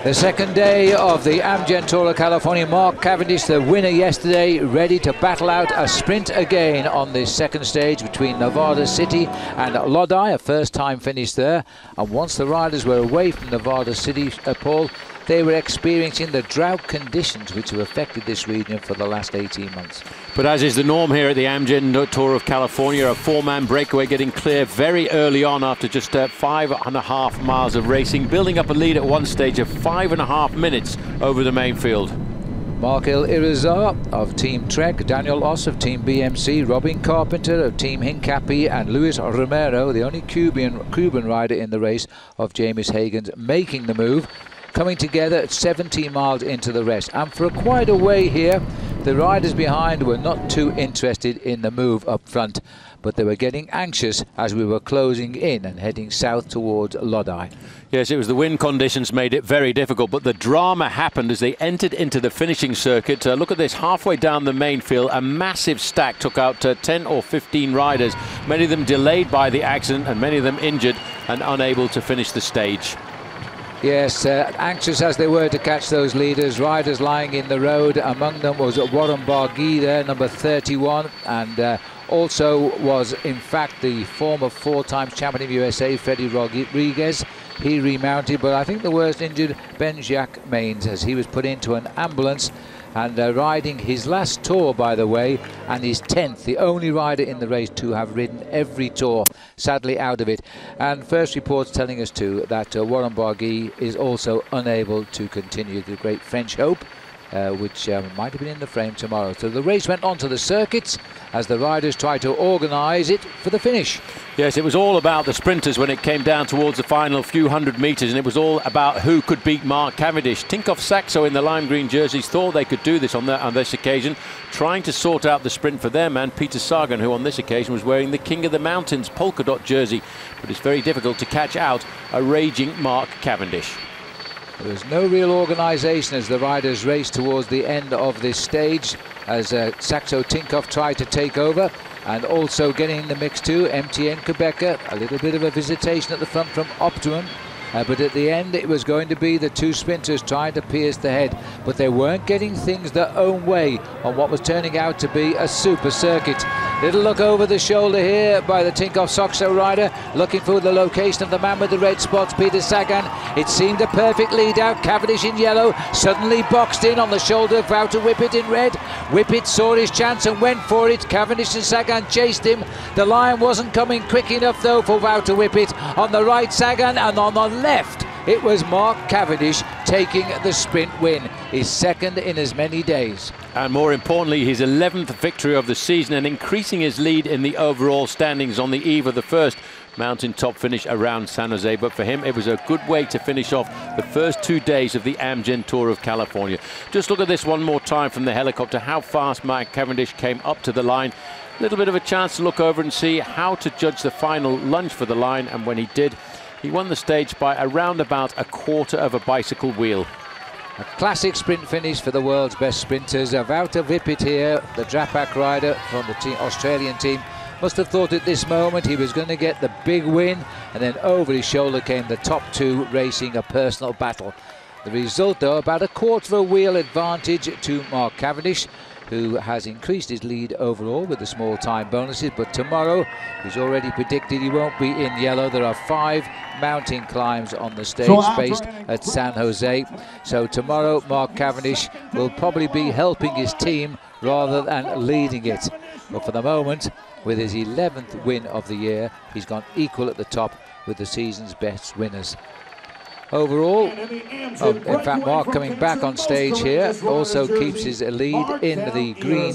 The second day of the Amgen Tour of California. Mark Cavendish, the winner yesterday, ready to battle out a sprint again on this second stage between Nevada City and Lodi, a first-time finish there. And once the riders were away from Nevada City, Paul, they were experiencing the drought conditions which have affected this region for the last 18 months. But as is the norm here at the Amgen Tour of California, a four-man breakaway getting clear very early on after just 5.5 miles of racing, building up a lead at one stage of 5.5 minutes over the main field. Markel Irizar of Team Trek, Daniel Oss of Team BMC, Robin Carpenter of Team Hincapie, and Luis Romero, the only Cuban rider in the race, of James Hagen's, making the move, coming together at 17 miles into the rest. And for quite a way here, the riders behind were not too interested in the move up front, but they were getting anxious as we were closing in and heading south towards Lodi. Yes, it was the wind conditions made it very difficult, but the drama happened as they entered into the finishing circuit. Look at this, halfway down the main field, a massive stack took out 10 or 15 riders, many of them delayed by the accident and many of them injured and unable to finish the stage. Yes, anxious as they were to catch those leaders, riders lying in the road. Among them was Warren Barguil there, number 31, and also was in fact the former four-time champion of USA, Freddie Rodriguez. He remounted, but I think the worst injured, Ben-Jacques Maines, as he was put into an ambulance and riding his last tour, by the way, and his 10th, the only rider in the race to have ridden every tour, sadly out of it. And first reports telling us too that Warren Barguil is also unable to continue, the great French hope, which might have been in the frame tomorrow. So the race went on to the circuits as the riders tried to organise it for the finish. Yes, it was all about the sprinters when it came down towards the final few hundred metres, and it was all about who could beat Mark Cavendish. Tinkoff Saxo in the lime green jerseys thought they could do this on this occasion, trying to sort out the sprint for them, and Peter Sagan, who on this occasion was wearing the King of the Mountains polka dot jersey. But it's very difficult to catch out a raging Mark Cavendish. There was no real organisation as the riders raced towards the end of this stage, as Saxo Tinkoff tried to take over, and also getting in the mix too, MTN Quebecer, a little bit of a visitation at the front from Optimum. But at the end it was going to be the two sprinters trying to pierce the head, but they weren't getting things their own way on what was turning out to be a super circuit. Little look over the shoulder here by the Tinkoff Saxo rider, looking for the location of the man with the red spots, Peter Sagan. It seemed a perfect lead out. Cavendish in yellow suddenly boxed in on the shoulder of Wouter Whippet in red. Whippet saw his chance and went for it. Cavendish and Sagan chased him. The line wasn't coming quick enough though for Wouter Whippet. On the right, Sagan, and on the left it was Mark Cavendish taking the sprint win, his second in as many days. And more importantly, his 11th victory of the season, and increasing his lead in the overall standings on the eve of the first mountaintop finish around San Jose. But for him, it was a good way to finish off the first 2 days of the Amgen Tour of California. Just look at this one more time from the helicopter, how fast Mark Cavendish came up to the line. A little bit of a chance to look over and see how to judge the final lunge for the line, and when he did, he won the stage by around about a quarter of a bicycle wheel. A classic sprint finish for the world's best sprinters. Wouter Whippet here, the Drapac rider from the Australian team, must have thought at this moment he was going to get the big win, and then over his shoulder came the top two racing a personal battle. The result though, about a quarter of a wheel advantage to Mark Cavendish, who has increased his lead overall with the small time bonuses. But tomorrow, he's already predicted he won't be in yellow. There are 5 mountain climbs on the stage based at San Jose. So tomorrow, Mark Cavendish will probably be helping his team rather than leading it. But for the moment, with his 11th win of the year, he's gone equal at the top with the season's best winners. Overall, in fact, Mark coming back on stage here also keeps his lead in the green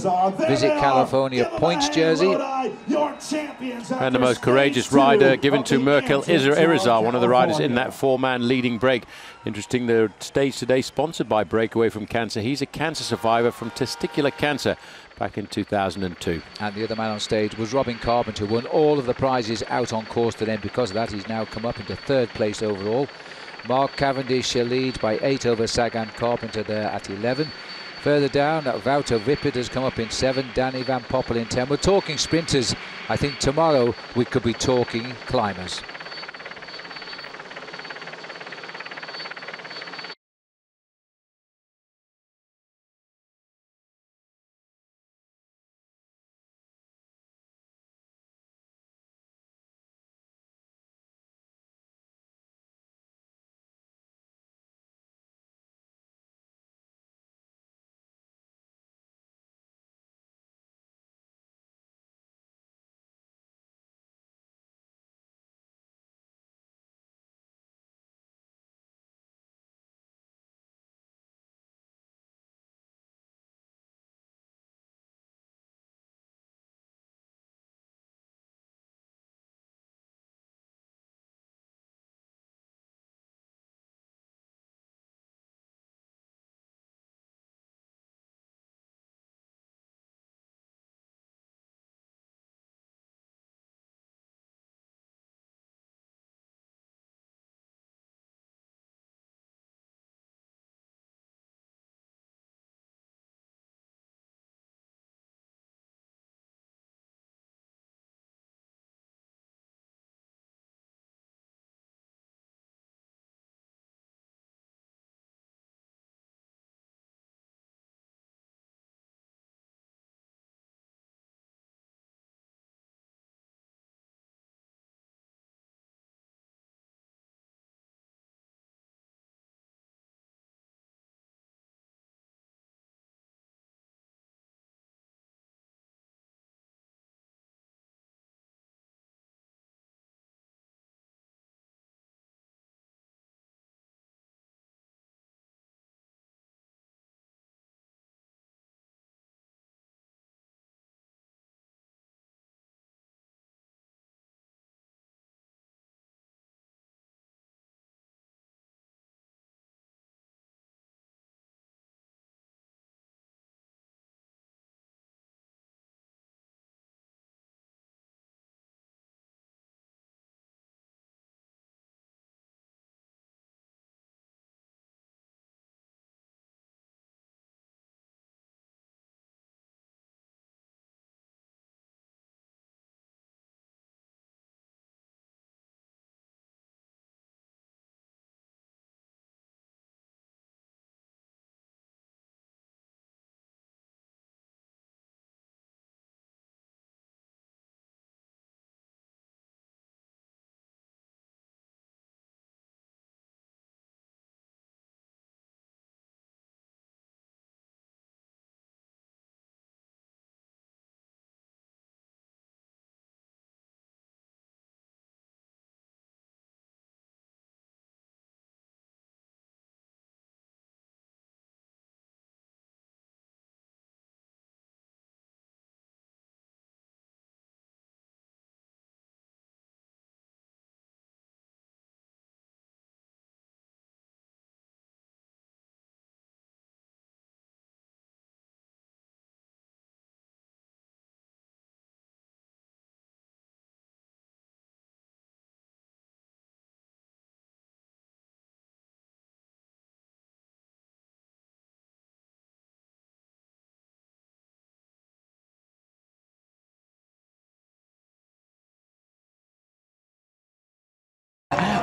Visit California points jersey. And the most courageous rider given to Markel Irizar, one of the riders in that four-man leading break. Interesting, the stage today sponsored by Breakaway from Cancer. He's a cancer survivor from testicular cancer back in 2002. And the other man on stage was Robin Carpenter, who won all of the prizes out on course today. And because of that, he's now come up into 3rd place overall. Mark Cavendish leads by 8 over Sagan. Carpenter there at 11. Further down, Wouter Whippet has come up in 7. Danny Van Poppel in 10. We're talking sprinters. I think tomorrow we could be talking climbers.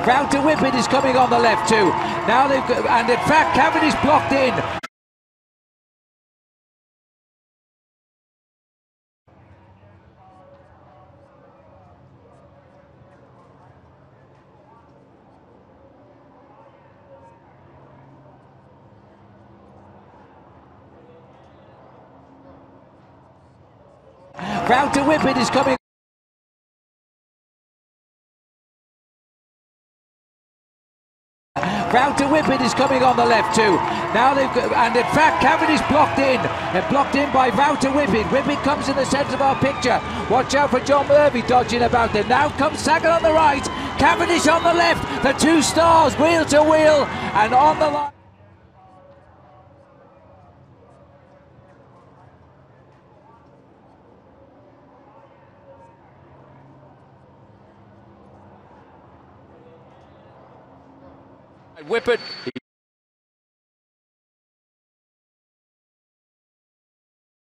Vouter Whippet is coming on the left too. Now they've got, and in fact Cavendish blocked in. Vouter Whippet is coming. Vouter Whippet is coming on the left too. Now they've got, and in fact Cavendish blocked in. And blocked in by Vouter Whippet. Whippet comes in the centre of our picture. Watch out for John Murphy dodging about there. Now comes Sagan on the right. Cavendish on the left. The two stars wheel to wheel and on the line. Whippet.